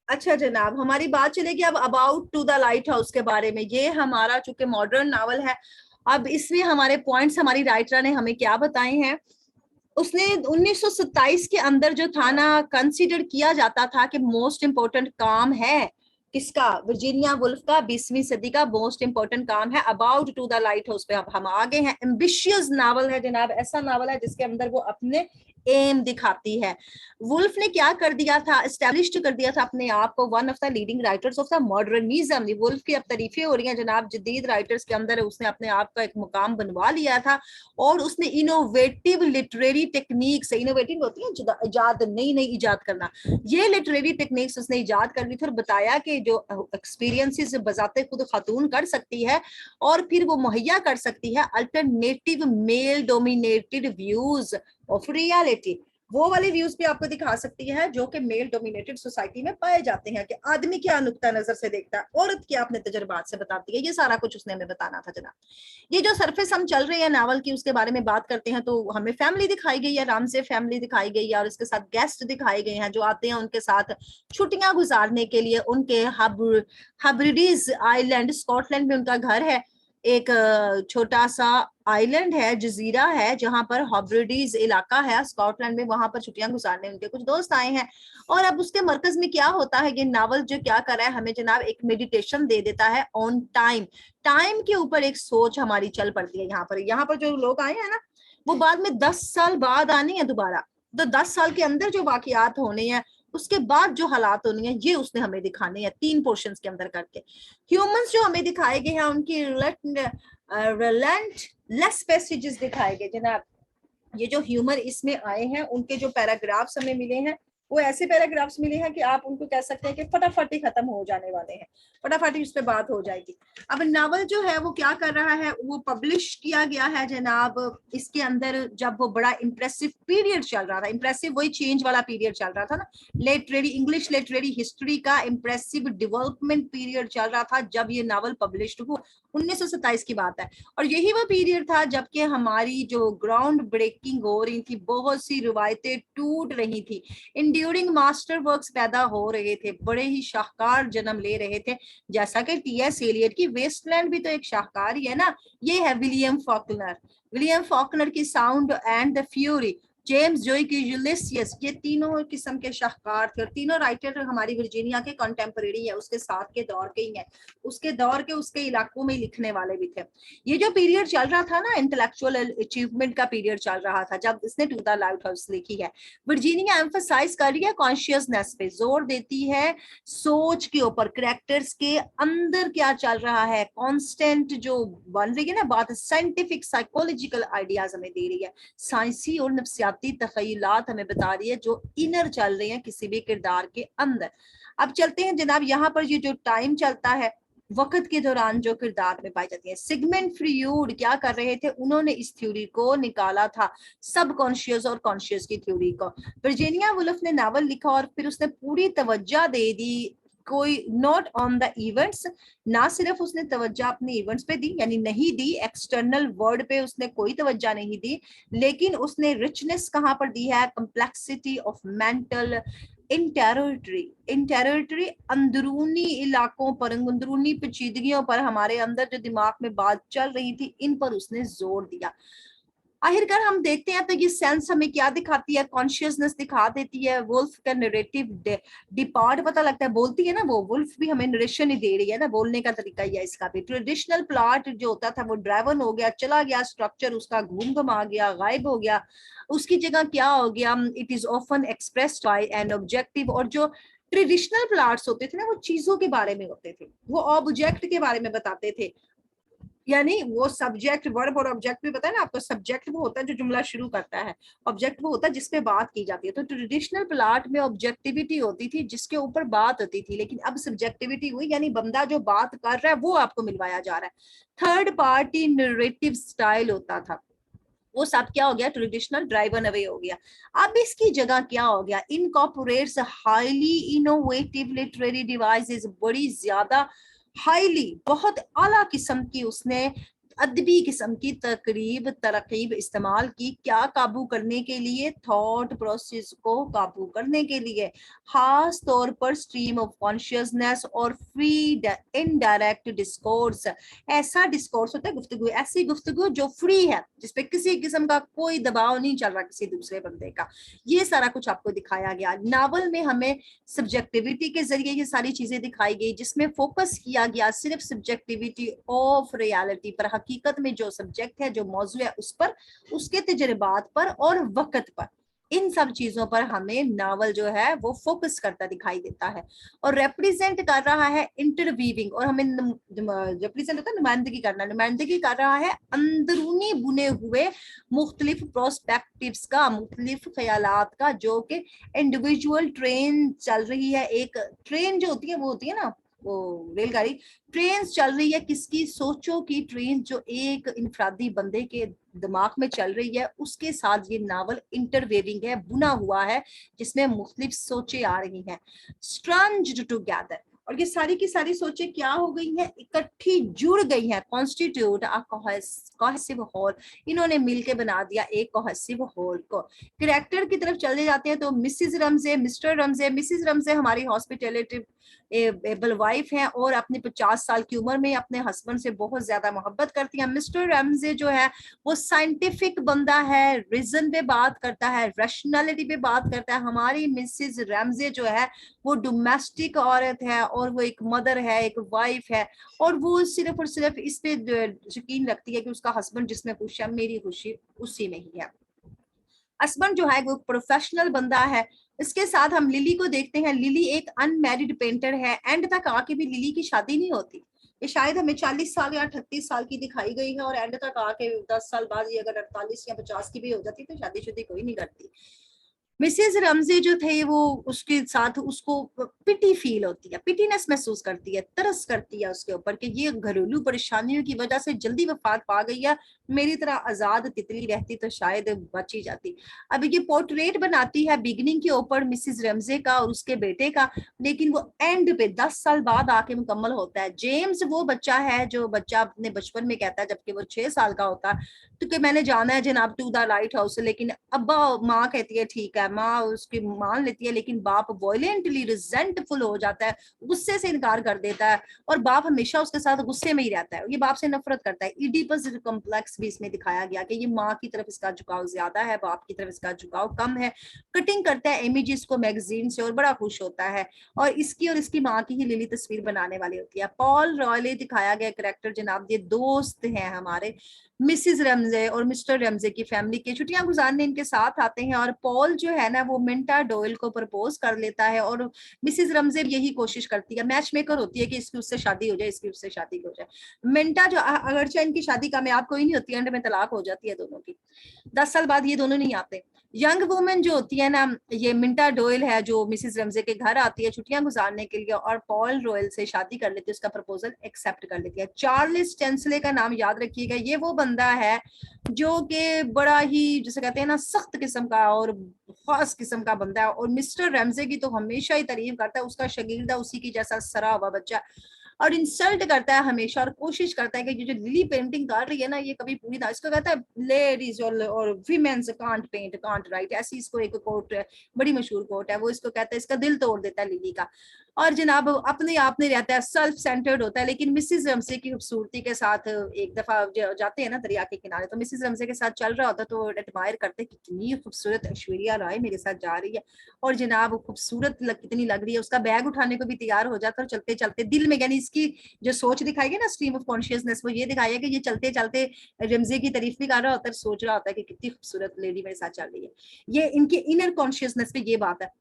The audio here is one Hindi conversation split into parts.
अच्छा जनाब, हमारी बात चलेगी अब about to the lighthouse के बारे में। ये हमारा चूंकि मॉडर्न नावल है, अब इसमें हमारे पॉइंट्स हमारी राइटर ने हमें क्या बताए हैं। उसने 1927 के अंदर जो था ना, कंसीडर किया जाता था कि मोस्ट इंपोर्टेंट काम है किसका, वर्जीनिया वुल्फ का 20वीं सदी का मोस्ट इंपोर्टेंट काम है about to the lighthouse पे। अब हम आगे हैं। एम्बिशियस नावल है जनाब, ऐसा नावल है जिसके अंदर वो अपने एम दिखाती है। वुल्फ ने क्या कर दिया था, एस्टेब्लिश कर दिया था अपने आप को one of the leading writers of the modernism. Woolf की अब तारीफें हो रही हैं जनाब, जदीद राइटर्स के अंदर उसने अपने आप का एक मुकाम बनवा लिया था। और उसने इनोवेटिव लिटरेरी टेक्निक्स, इनोवेटिव होती है इजाद, नई नई इजाद करना, ये लिटरेरी टेक्निक्स उसने इजाद कर ली थी और बताया कि जो एक्सपीरियंसेस बजाते खुद खातून कर सकती है और फिर वो मुहैया कर सकती है alternative male dominated views of reality. वो वाले व्यूज भी आपको दिखा सकती है जो कि मेल डोमिनेटेड सोसाइटी में पाए जाते हैं, कि आदमी क्या नुक्ता नजर से देखता है, औरत क्या अपने तजर्बात से बताती है। ये सारा कुछ उसने हमें बताना था जनाब। ये जो सरफेस हम चल रहे हैं नावल की, उसके बारे में बात करते हैं तो हमें फैमिली दिखाई गई है, रामसे फैमिली दिखाई गई है और इसके साथ गेस्ट दिखाए गए हैं जो आते हैं उनके साथ छुट्टियां गुजारने के लिए। उनके हब्रिडीज आइलैंड, स्कॉटलैंड में उनका घर है। एक छोटा सा आइलैंड है, जजीरा है, जहां पर हॉब्रिडीज इलाका है स्कॉटलैंड में, वहां पर छुट्टियां गुजारने उनके कुछ दोस्त आए हैं। और अब उसके मरकज में क्या होता है, ये नावल जो क्या कर रहा है हमें जनाब, एक मेडिटेशन दे देता है ऑन टाइम। टाइम के ऊपर एक सोच हमारी चल पड़ती है। यहाँ पर जो लोग आए हैं ना, वो बाद में 10 साल बाद आने हैं दोबारा। तो 10 साल के अंदर जो वाकयात होने हैं, उसके बाद जो हालात होनी है, ये उसने हमें दिखाने हैं 3 पोर्शंस के अंदर करके। ह्यूमंस जो हमें दिखाए गए हैं, उनकी रिलेंटलेस पैसेजेस दिखाए गए जनाब। ये जो ह्यूमर इसमें आए हैं, उनके जो पैराग्राफ्स हमें मिले हैं, वो ऐसे पैराग्राफ्स मिले हैं कि आप उनको कह सकते हैं कि फटाफट ही खत्म हो जाने वाले हैं, फटाफट ही उस पर बात हो जाएगी। अब नावल जो है वो क्या कर रहा है, वो पब्लिश किया गया है जनाब इसके अंदर जब वो बड़ा इंप्रेसिव पीरियड चल रहा था। इंप्रेसिव वही चेंज वाला पीरियड चल रहा था ना, लिटरेरी इंग्लिश लिटरेरी हिस्ट्री का इंप्रेसिव डेवलपमेंट पीरियड चल रहा था जब ये नावल पब्लिश हुआ। 1927 की बात है। और यही वो पीरियड था जबकि हमारी जो ग्राउंड ब्रेकिंग हो रही थी, बहुत सी रिवायतें टूट रही थी, इंड्यूरिंग मास्टर वर्क्स पैदा हो रहे थे, बड़े ही शाहकार जन्म ले रहे थे। जैसा कि टी.एस. एलियट की वेस्टलैंड भी तो एक शाहकार ही है ना। ये है विलियम फॉकनर, विलियम फॉकनर की sound and the fury, James Joy की यूलिसियस, ये तीनों किस्म के शाहकार थे। और तीनों राइटर हमारी वर्जीनिया के कंटेम्परेरी है, उसके साथ के दौर के ही है, उसके दौर के उसके इलाकों में लिखने वाले भी थे। ये जो पीरियड चल रहा था ना, इंटेलेक्चुअल अचीवमेंट का पीरियड चल रहा था जब इसने टू द लाइट हाउस लिखी है। वर्जीनिया एम्फसाइज कर रही है कॉन्शियसनेस पे, जोर देती है सोच के ऊपर, करेक्टर्स के अंदर क्या चल रहा है, कांस्टेंट जो बन रही है ना बात, साइंटिफिक साइकोलॉजिकल आइडियाज हमें दे रही है, साइंसी और नफ्सियाती तखयलात हमें बता रही है जो इनर चल रहे हैं किसी भी किरदार के अंदर। अब चलते हैं जनाब, यहाँ पर ये जो टाइम चलता है, वक्त के दौरान जो किरदार में पाई जाती है। सिगमंड फ्रीड क्या कर रहे थे, उन्होंने इस थ्योरी को निकाला था, सब कॉन्शियस और कॉन्शियस की थ्योरी को। वर्जीनिया वुल्फ ने नावल लिखा और फिर उसने पूरी तवज्जो दे दी, कोई नॉट ऑन द इवेंट्स, ना सिर्फ उसने तवज्जो अपने इवेंट्स पे दी, यानी नहीं दी, एक्सटर्नल वर्ल्ड पे उसने कोई तवज्जो नहीं दी, लेकिन उसने रिचनेस कहाँ पर दी है, complexity of mental in territory अंदरूनी इलाकों पर, अंदरूनी पेचीदगियों पर, हमारे अंदर जो दिमाग में बात चल रही थी, इन पर उसने जोर दिया। आखिरकार हम देखते हैं तो ये सेंस हमें क्या दिखाती है, कॉन्शियसनेस दिखा देती है। वुल्फ का नरेटिव डिपार्ट पता लगता है, बोलती है ना वो, वुल्फ भी हमें नरेशन ही दे रही है ना, बोलने का तरीका ही है इसका भी। ट्रेडिशनल प्लॉट जो होता था वो ड्राइवन हो गया, चला गया, स्ट्रक्चर उसका घूम घुमा गया, गायब हो गया, उसकी जगह क्या हो गया, it is often expressed by an objective. और जो ट्रेडिशनल प्लॉट्स होते थे ना, वो चीजों के बारे में होते थे, वो ऑब्जेक्ट के बारे में बताते थे, यानी वो सब्जेक्ट, वर्ब और ऑब्जेक्ट भी पता है ना आपको। सब्जेक्ट वो होता है जो जुमला शुरू करता है, ऑब्जेक्ट वो होता है जिसपे बात की जाती है। तो ट्रेडिशनल प्लॉट में ऑब्जेक्टिविटी होती थी जिसके ऊपर बात होती थी, लेकिन अब सब्जेक्टिविटी हुई, यानी बंदा जो बात कर रहा है वो आपको मिलवाया जा रहा है। थर्ड पार्टी नरेटिव स्टाइल होता था, वो सब क्या हो गया, ट्रेडिशनल ड्राइवन अवे हो गया। अब इसकी जगह क्या हो गया, incorporates highly innovative literary devices, बड़ी ज्यादा हाईली, बहुत आला किस्म की उसने अदबी किस्म की तकरीब तरकीब इस्तेमाल की, क्या काबू करने के लिए, थॉट प्रोसेस को काबू करने के लिए, खास तौर पर स्ट्रीम ऑफ कॉन्शियसनेस और फ्री इनडायरेक्ट डिस्कोर्स। ऐसा डिस्कोर्स होता है गुफ्तगू, ऐसी गुफ्तगू जो फ्री है, जिसपे किसी किस्म का कोई दबाव नहीं चल रहा किसी दूसरे बंदे का। ये सारा कुछ आपको दिखाया गया नावल में। हमें सब्जेक्टिविटी के जरिए ये सारी चीजें दिखाई गई, जिसमें फोकस किया गया सिर्फ सब्जेक्टिविटी ऑफ रियलिटी पर, हकीकत में जो सब्जेक्ट है, जो मौजू है उस पर, उसके तजर्बात पर और वक्त पर। इन सब चीजों पर हमें नावल जो है वो फोकस करता दिखाई देता है और रिप्रेजेंट कर रहा है इंटरवीविंग, और हमें रिप्रेजेंट होता है नुमाइंदगी करना, नुमाइंदगी कर रहा है अंदरूनी बुने हुए मुख्तलिफ प्रोस्पेक्टिव्स का, मुख्तलिफ ख्यालात का, जो कि इंडिविजुअल ट्रेन चल रही है। एक ट्रेन जो होती है वो होती है ना, वो रेलगाड़ी, ट्रेन चल रही है किसकी, सोचों की ट्रेन जो एक इनफरादी बंदे के दिमाग में चल रही है, उसके साथ ये नावल इंटरवेविंग है, बुना हुआ है, जिसमें मुख्तलिफ सोचें आ रही हैं, स्ट्रंज्ड टुगेदर। और ये सारी की सारी सोचें क्या हो गई हैं, इकट्ठी जुड़ गई हैं, कॉन्स्टिट्यूट अ कोहेसिव होल। इन्होंने मिलके बना दिया एक कोहेसिव होल को। कैरेक्टर की तरफ चले जाते हैं तो मिसेस रमजे, मिस्टर रमजे। मिसेस रमजे हमारी हॉस्पिटैलिटी एबल वाइफ हैं और अपने 50 साल की उम्र में अपने हस्बैंड से बहुत ज्यादा मोहब्बत करती हैं। मिस्टर रमजे जो है वो साइंटिफिक बंदा है, रीजन पे बात करता है, रैशनैलिटी पे बात करता है। हमारी मिसेस रमजे जो है वो डोमेस्टिक औरत है और वो एक मदर है, एक वाइफ है, और वो सिर्फ और सिर्फ इस पे यकीन रखती है कि उसका हस्बैंड जिसमें खुश है, मेरी खुशी उसी में ही है। हस्बैंड जो है वो प्रोफेशनल बंदा है। इसके साथ हम लिली को देखते हैं। लिली एक अनमैरिड पेंटर है। एंड तक आके भी लिली की शादी नहीं होती। ये शायद हमें 40 साल या 38 साल की दिखाई गई है और एंड तक आके 10 साल बाद ये अगर 48 या 50 की भी हो जाती तो शादी कोई नहीं करती। मिसेज रमजे जो थे वो उसके साथ उसको पिटी फील होती है, पिटीनेस महसूस करती है, तरस करती है उसके ऊपर कि ये घरेलू परेशानियों की वजह से जल्दी वफात पा गई है, मेरी तरह आजाद तितली रहती तो शायद बच ही जाती। अब ये पोर्ट्रेट बनाती है बिगनिंग के ऊपर मिसेज रमजे का और उसके बेटे का, लेकिन वो एंड पे 10 साल बाद आके मुकम्मल होता है। जेम्स वो बच्चा है जो बच्चा अपने बचपन में कहता है जबकि वो 6 साल का होता है तो कि मैंने जाना है जनाब टू द लाइट हाउस, लेकिन अब्बा माँ कहती है ठीक है, माँ उसकी मान लेती है, लेकिन बाप वॉयलेंटली रिजेंटफुल हो जाता है, गुस्से से इनकार कर देता है और बाप हमेशा उसके साथ गुस्से में ही रहता है, ये बाप से नफरत करता है। इडिपस कॉम्प्लेक्स भी इसमें दिखाया गया कि ये माँ की तरफ इसका झुकाव ज्यादा है, बाप की तरफ इसका झुकाव कम है। कटिंग करता है इमेजेस को मैगजीन से और बड़ा खुश होता है और इसकी माँ की ही लिली तस्वीर बनाने वाली होती है। पॉल रॉयले दिखाया गया करेक्टर जनाब, ये दोस्त हैं हमारे मिसिज रमजे और मिस्टर रमजे की फैमिली के, छुट्टियां गुजारने इनके साथ आते हैं और पॉल जो है ना वो मिंटा डोयल को प्रपोज कर लेता है और मिसिज रमजे यही कोशिश करती है, मैच मेकर होती है कि इसकी उससे शादी हो जाए, इसकी उससे शादी हो जाए। मिंटा जो अगरचे इनकी शादी कामयाब कोई नहीं होती, एंड में तलाक हो जाती है दोनों की। 10 साल बाद ये दोनों नहीं आते। यंग वुमेन जो होती है ना, ये मिंटा डोयल है जो मिसिज रमजे के घर आती है छुट्टियां गुजारने के लिए और पॉल रॉयल से शादी कर लेती है, उसका प्रपोजल एक्सेप्ट कर लेती है। चार्ल्स चैंसले का नाम याद रखिएगा, ये वो बंदा है जो कि बड़ा ही जिसे कहते हैं ना सख्त किस्म का और खास किस्म का बंदा है और मिस्टर रमजे की तो हमेशा ही तारीफ करता है, उसका शागिर्दा उसी की जैसा सरा हुआ बच्चा और इंसल्ट करता है हमेशा और कोशिश करता है कि ये जो लिली पेंटिंग कर रही है ना ये कभी पूरी ना, इसको कहता है लेडीज और womens can't paint can't write, ऐसी इसको एक कोट है, बड़ी मशहूर कोट है, वो इसको कहता है, इसका दिल तोड़ देता है लिली का। और जनाब अपने आप नहीं रहता है, सेल्फ सेंटर्ड होता है। लेकिन मिसिज रमजे की खूबसूरती के साथ एक दफा जाते हैं ना दरिया के किनारे तो मिसिज रमजे के साथ चल रहा होता है तो एडमायर करते हैं कितनी खूबसूरत ऐश्वर्या राय मेरे साथ जा रही है और जनाब खूबसूरत कितनी लग रही है, उसका बैग उठाने को भी तैयार हो जाता है। चलते चलते दिल में यानी इसकी जो सोच दिखाई गई ना स्ट्रीम ऑफ कॉन्शियसनेस, वो ये दिखाई है कि ये चलते चलते रमजे की तारीफ भी कर रहा होता है, सोच रहा होता है कि कितनी खूबसूरत लेडी मेरे साथ चल रही है। ये इनके इनर कॉन्शियसनेस पे ये बात है।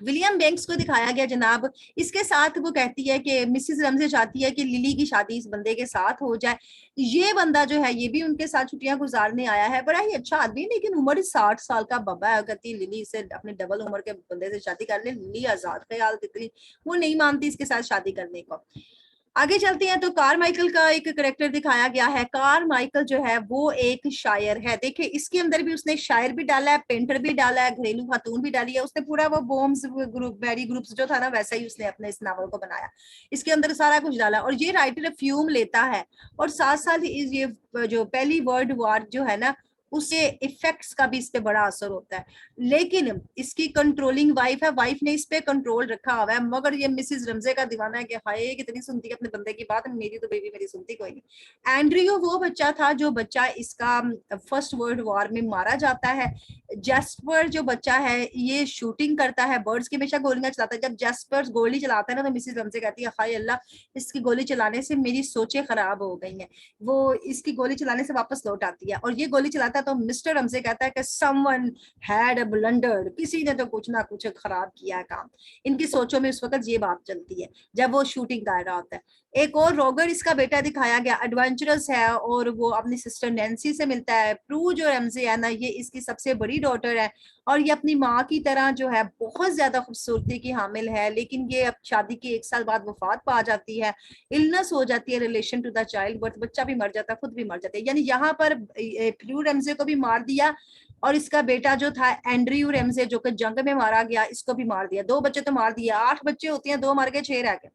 विलियम बैंक्स को दिखाया गया जनाब, इसके साथ वो कहती है कि मिसिज रमजे चाहती है कि लिली की शादी इस बंदे के साथ हो जाए। ये बंदा जो है ये भी उनके साथ छुट्टियां गुजारने आया है, बड़ा ही अच्छा आदमी, लेकिन उम्र 60 साल का बब्बा है। कहती लिली से अपने डबल उम्र के बंदे से शादी कर ले, लिली आजाद ख्याल तितली, वो नहीं मानती इसके साथ शादी करने को। आगे चलते हैं तो कारमाइकल का एक करेक्टर दिखाया गया है। कारमाइकल जो है वो एक शायर है। देखिए इसके अंदर भी उसने शायर भी डाला है, पेंटर भी डाला है, घरेलू खातून भी डाली है। उसने पूरा वो बॉम्ब्स ग्रुप, बैरी ग्रुप्स जो था ना, वैसा ही उसने अपने इस नावल को बनाया। इसके अंदर सारा कुछ डाला और ये राइटर फ्यूम लेता है और साथ साथ ये जो पहली वर्ल्ड वॉर जो है ना, उसके इफेक्ट्स का भी इस पे बड़ा असर होता है। लेकिन इसकी कंट्रोलिंग वाइफ है, वाइफ ने इस पे कंट्रोल रखा हुआ है। मगर ये मिसिस रमजे का दीवाना है कि हाय कितनी सुनती है अपने बंदे की बात, मेरी तो बेबी मेरी सुनती कोई नहीं। एंड्रयू वो बच्चा था जो बच्चा इसका फर्स्ट वर्ल्ड वॉर में मारा जाता है। जेस्पर जो बच्चा है ये शूटिंग करता है, बर्ड्स की हमेशा गोलियां चलाता है। जब जेस्पर गोली चलाता है ना तो मिसिस रमजे कहती है हाय अल्लाह, इसकी गोली चलाने से मेरी सोचें खराब हो गई हैं। वो इसकी गोली चलाने से वापस लौट आती है और ये गोली चलाता है तो मिस्टर रमजे कहता है कि समवन हैड ब्लंडर्ड, किसी ने तो कुछ ना कुछ खराब किया है काम। इनकी सोचों में उस वक्त ये बात चलती है जब वो शूटिंग कर रहा होता है। एक और रोगर इसका बेटा दिखाया गया, एडवेंचरस है और वो अपनी सिस्टर नैन्सी से मिलता है। प्रू जो रमजे है ना, ये इसकी सबसे बड़ी डॉटर है और ये अपनी माँ की तरह जो है बहुत ज्यादा खूबसूरती की हामिल है। लेकिन ये अब शादी के 1 साल बाद वफात पा जाती है, इलनेस हो जाती है relation to the child birth, बच्चा भी मर जाता है, खुद भी मर जाता है। यानी यहाँ पर प्रू रमजे को भी मार दिया और इसका बेटा जो था एंड्रयू रमजे जो कि जंग में मारा गया, इसको भी मार दिया। 2 बच्चे तो मार दिया, 8 बच्चे होते हैं, 2 मर गए, 6 रह गए।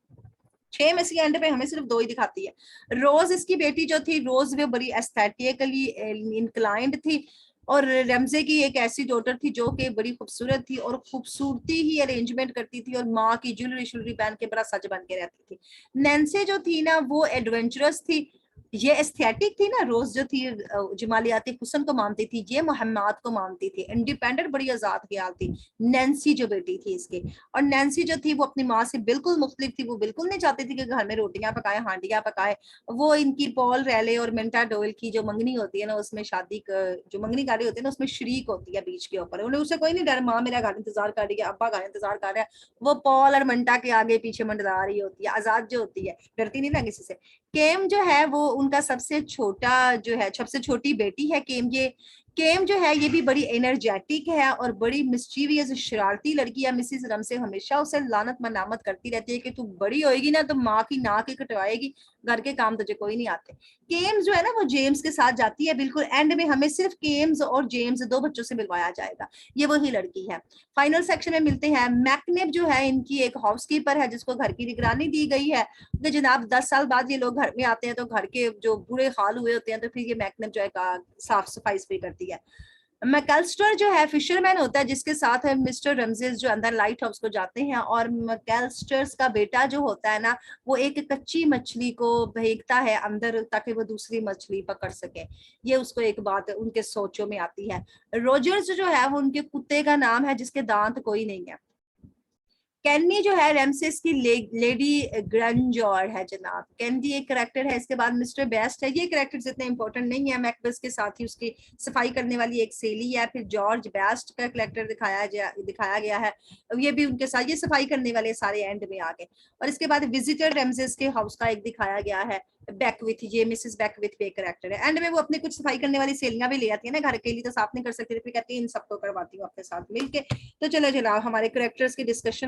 6 में से एंड पे हमें सिर्फ 2 ही दिखाती है। रोज इसकी बेटी जो थी, रोज वो बड़ी एस्थेटिकली इंक्लाइंड थी और रमजे की एक ऐसी डॉटर थी जो कि बड़ी खूबसूरत थी और खूबसूरती ही अरेंजमेंट करती थी और माँ की ज्वेलरी शुलरी पहन के बड़ा सज बन के रहती थी। नैन्सी जो थी ना वो एडवेंचरस थी, ये एस्थेटिक थी ना। रोज जो थी जमालियाती हुस्न को मानती थी, ये मोहम्मद को मानती थी, इंडिपेंडेंट बड़ी आजाद ख्याल थी। नैन्सी जो बेटी थी इसके, और नैन्सी जो थी वो अपनी माँ से बिल्कुल मुख्तलिफ थी। वो बिल्कुल नहीं चाहती थी कि घर में रोटियां पकाए, हांडियां पकाए। वो इनकी पॉल रैले और मिंटा डोयल की जो मंगनी होती है ना, उसमें शादी जो मंगनी गाड़ी होती है ना, उसमें शरीक होती है बीच के ऊपर। उन्हें उससे कोई नहीं डर, माँ मेरा घर इंतजार कर रही है, अब्बा घर इंतजार कर रहा है। वो पॉल और मिंटा के आगे पीछे मंडरा रही होती है, आजाद जो होती है, डरती नहीं ना किसी से। केम जो है वो उनका सबसे छोटा जो है, सबसे छोटी बेटी है केम। ये केम जो है ये भी बड़ी एनर्जेटिक है और बड़ी मिस्चीवियस शरारती लड़की है। मिसिस रमसे हमेशा उसे लानत मनामत करती रहती है कि तू बड़ी होएगी ना तो माँ की नाक ही कटवाएगी, घर के काम तुझे कोई नहीं आते। केम्स जो है ना वो जेम्स के साथ जाती है, बिल्कुल एंड में हमें सिर्फ केम्स और जेम्स 2 बच्चों से मिलवाया जाएगा, ये वही लड़की है। फाइनल सेक्शन में मिलते हैं। मैकनेब जो है इनकी एक हाउसकीपर है जिसको घर की निगरानी दी गई है कि जनाब 10 साल बाद ये लोग घर में आते हैं तो घर के जो बुरे हाल हुए होते हैं तो फिर ये मैकनेब जो है साफ सफाई भी करती है। मैकेल्स्टर जो है फिशरमैन होता है जिसके साथ है मिस्टर रमजेस जो अंदर लाइट हाउस को जाते हैं। और मैकेल्स्टर्स का बेटा जो होता है ना, वो एक कच्ची मछली को भेजता है अंदर ताकि वो दूसरी मछली पकड़ सके। ये उसको एक बात उनके सोचों में आती है। रोजर्स जो है वो उनके कुत्ते का नाम है जिसके दांत कोई नहीं है। कैनी जो है रेमसेस की लेडी ग्रंजोर है जनाब। कैंडी एक करेक्टर है। इसके बाद मिस्टर बेस्ट है। ये करेक्टर्स इतने इंपॉर्टेंट नहीं है। मैकबेथ के साथ ही उसकी सफाई करने वाली एक सेली है। फिर जॉर्ज बेस्ट का करेक्टर दिखाया गया है, ये भी उनके साथ, ये सफाई करने वाले सारे एंड में आ गए। और इसके बाद विजिटर रेमसेस के हाउस का एक दिखाया गया है, बैकविथ, ये मिसेस बैकविथ पे करेक्टर है। एंड में वो अपने कुछ सफाई करने वाली सेलियां भी ले आती है ना, घर के लिए तो साफ नहीं कर सकती, फिर कहती है इन सबको करवाती हूँ अपने साथ मिलके। तो चलो चलो हमारे करेक्टर्स की डिस्कशन